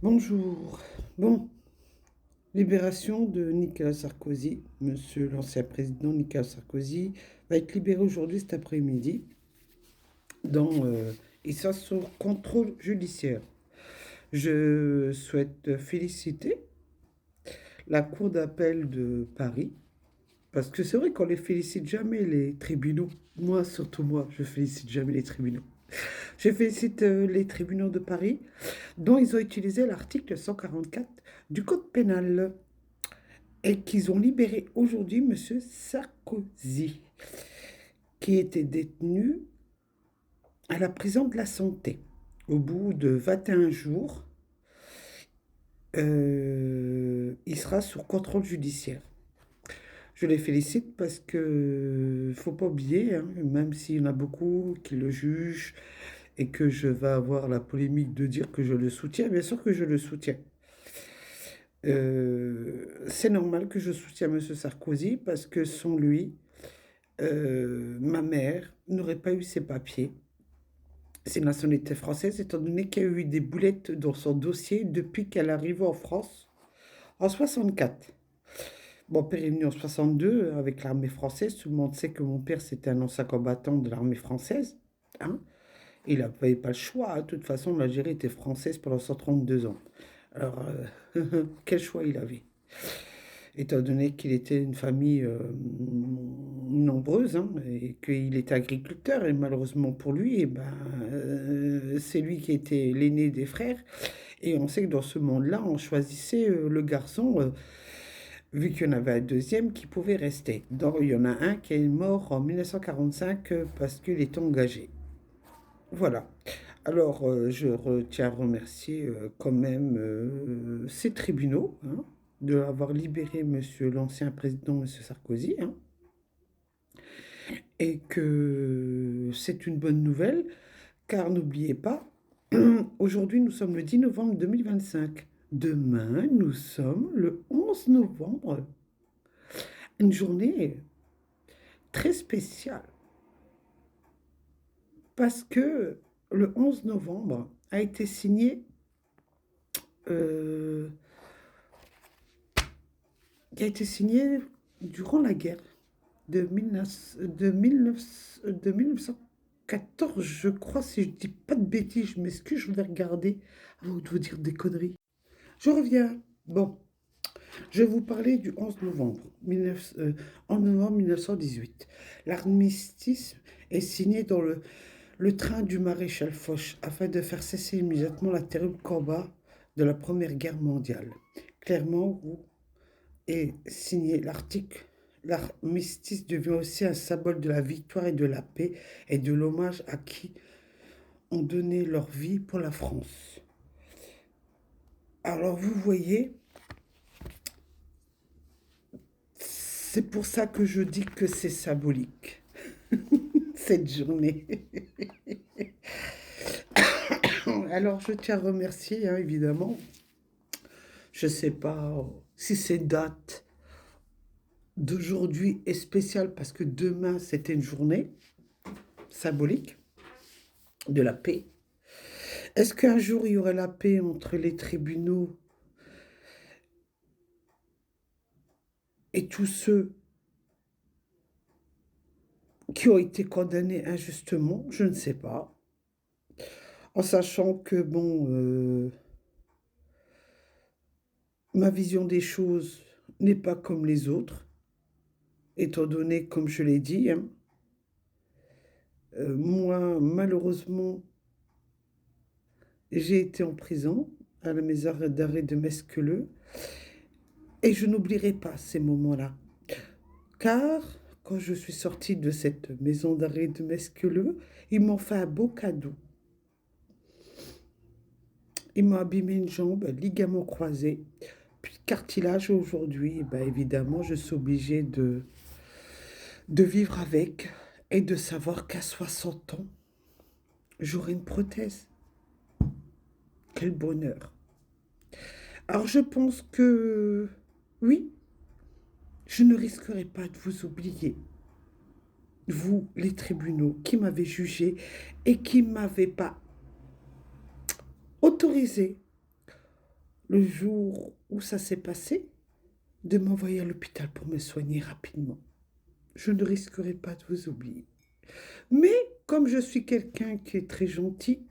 Bonjour. Bon, libération de Nicolas Sarkozy. Monsieur l'ancien président Nicolas Sarkozy va être libéré aujourd'hui, cet après-midi, et ça sous contrôle judiciaire. Je souhaite féliciter la Cour d'appel de Paris, parce que c'est vrai qu'on les félicite jamais, les tribunaux. Moi, surtout moi, je félicite jamais les tribunaux. Je félicite les tribunaux de Paris, dont ils ont utilisé l'article 144 du Code pénal, et qu'ils ont libéré aujourd'hui M. Sarkozy, qui était détenu à la prison de la Santé. Au bout de 21 jours, il sera sur contrôle judiciaire. Je les félicite parce que faut pas oublier, hein, même s'il y en a beaucoup qui le jugent et que je vais avoir la polémique de dire que je le soutiens, bien sûr que je le soutiens. C'est normal que je soutienne M. Sarkozy parce que sans lui, ma mère n'aurait pas eu ses papiers, ses nationalités françaises, étant donné qu'il y a eu des boulettes dans son dossier depuis qu'elle arrive en France en 64. Mon père est venu en 62 avec l'armée française. Tout le monde sait que mon père, c'était un ancien combattant de l'armée française, hein. Il n'avait pas le choix, hein. De toute façon, l'Algérie était française pendant 132 ans. Alors, quel choix il avait? Étant donné qu'il était une famille nombreuse, hein, et qu'il était agriculteur, et malheureusement pour lui, eh ben, c'est lui qui était l'aîné des frères, et on sait que dans ce monde-là, on choisissait le garçon, vu qu'il y en avait un deuxième qui pouvait rester. Donc il y en a un qui est mort en 1945 parce qu'il est engagé. Voilà. Alors, je tiens à remercier quand même ces tribunaux, hein, de avoir libéré monsieur l'ancien président, monsieur Sarkozy, hein, et que c'est une bonne nouvelle, car n'oubliez pas, aujourd'hui nous sommes le 10 novembre 2025. Demain, nous sommes le 11 novembre, une journée très spéciale, parce que le 11 novembre a été signé euh, qui a été signé durant la guerre de 1914, je crois, si je dis pas de bêtises, je m'excuse, je vais regarder avant de vous dire des conneries. Je reviens. Bon, je vais vous parler du 11 novembre, 1918. L'armistice est signé dans le train du maréchal Foch afin de faire cesser immédiatement la terrible combat de la Première Guerre mondiale. Clairement, où est signé l'article. L'armistice devient aussi un symbole de la victoire et de la paix et de l'hommage à qui ont donné leur vie pour la France. Alors vous voyez, c'est pour ça que je dis que c'est symbolique, cette journée. Alors je tiens à remercier, hein, évidemment. Je ne sais pas si cette date d'aujourd'hui est spéciale parce que demain c'était une journée symbolique de la paix. Est-ce qu'un jour il y aurait la paix entre les tribunaux et tous ceux qui ont été condamnés injustement? Je ne sais pas. En sachant que, bon, ma vision des choses n'est pas comme les autres, étant donné, comme je l'ai dit, hein, moi, malheureusement, j'ai été en prison à la maison d'arrêt de Mesqueleu et je n'oublierai pas ces moments-là. Car quand je suis sortie de cette maison d'arrêt de Mesqueleu, ils m'ont fait un beau cadeau. Ils m'ont abîmé une jambe, ligament croisé, puis cartilage aujourd'hui. Ben évidemment, je suis obligée de vivre avec et de savoir qu'à 60 ans, j'aurai une prothèse. Quel bonheur. Alors je pense que oui, je ne risquerai pas de vous oublier. Vous, les tribunaux, qui m'avez jugé et qui ne m'avez pas autorisé le jour où ça s'est passé, de m'envoyer à l'hôpital pour me soigner rapidement. Je ne risquerai pas de vous oublier. Mais comme je suis quelqu'un qui est très gentil,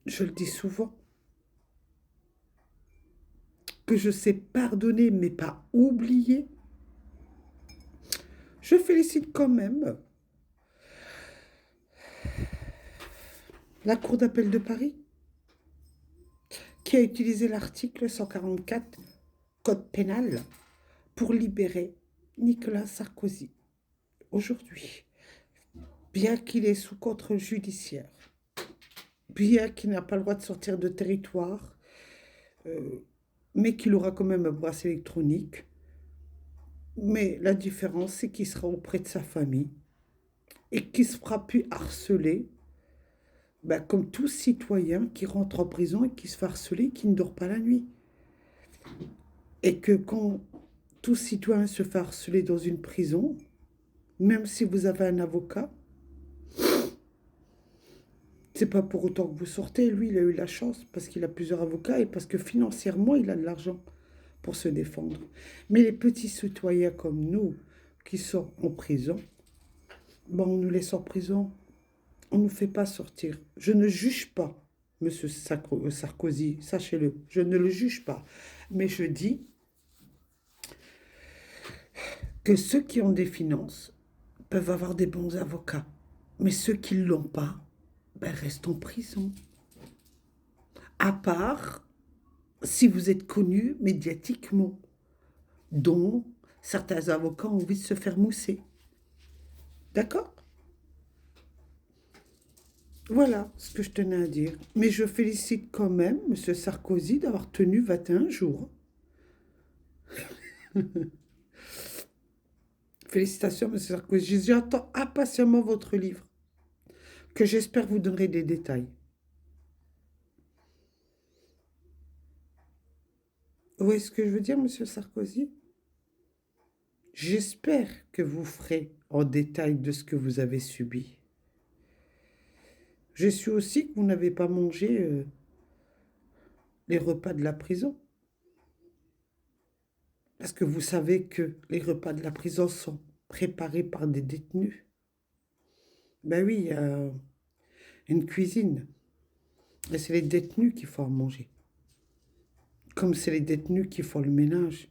je le dis souvent, que je sais pardonner mais pas oublier, je félicite quand même la Cour d'appel de Paris qui a utilisé l'article 144 Code pénal pour libérer Nicolas Sarkozy aujourd'hui, bien qu'il est sous contrôle judiciaire, bien qu'il n'a pas le droit de sortir de territoire, euh, mais qu'il aura quand même un bracelet électronique. Mais la différence, c'est qu'il sera auprès de sa famille et qu'il se fera plus harceler, ben, comme tout citoyen qui rentre en prison et qui se fait harceler, qui ne dort pas la nuit. Et que quand tout citoyen se fait harceler dans une prison, même si vous avez un avocat, c'est pas pour autant que vous sortez. Lui, il a eu la chance parce qu'il a plusieurs avocats et parce que financièrement, il a de l'argent pour se défendre. Mais les petits citoyens comme nous, qui sont en prison, bon, on nous laisse en prison, on ne nous fait pas sortir. Je ne juge pas Monsieur Sarkozy, sachez-le, je ne le juge pas. Mais je dis que ceux qui ont des finances peuvent avoir des bons avocats. Mais ceux qui ne l'ont pas, ben, restent en prison. À part si vous êtes connu médiatiquement, dont certains avocats ont envie de se faire mousser. D'accord? Voilà ce que je tenais à dire. Mais je félicite quand même M. Sarkozy d'avoir tenu 21 jours. Félicitations, M. Sarkozy. J'attends impatiemment votre livre, que j'espère vous donnerai des détails. Vous voyez ce que je veux dire, M. Sarkozy? J'espère que vous ferez en détail de ce que vous avez subi. Je suis aussi que vous n'avez pas mangé les repas de la prison. Parce que vous savez que les repas de la prison sont préparés par des détenus. Ben oui, il y a une cuisine. Et c'est les détenus qui font à manger. Comme c'est les détenus qui font le ménage.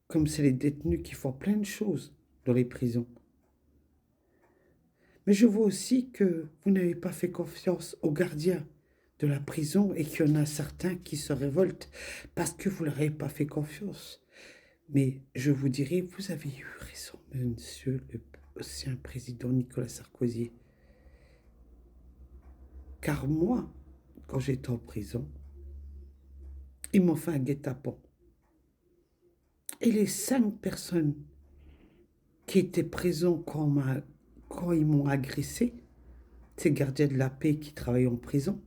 Comme c'est les détenus qui font plein de choses dans les prisons. Mais je vois aussi que vous n'avez pas fait confiance aux gardiens de la prison et qu'il y en a certains qui se révoltent parce que vous ne leur avez pas fait confiance. Mais je vous dirais, vous avez eu raison, monsieur l'ancien président Nicolas Sarkozy. Car moi, quand j'étais en prison, ils m'ont fait un guet-apens. Et les 5 personnes qui étaient présentes quand ils m'ont agressé, ces gardiens de la paix qui travaillent en prison,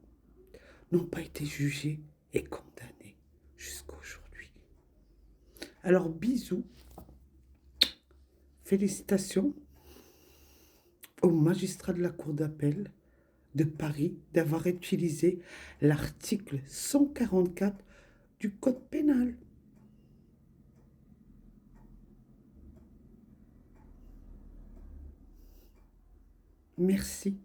n'ont pas été jugés et condamnés jusqu'à aujourd'hui. Alors bisous, félicitations au magistrat de la Cour d'appel de Paris d'avoir utilisé l'article 144 du Code pénal. Merci.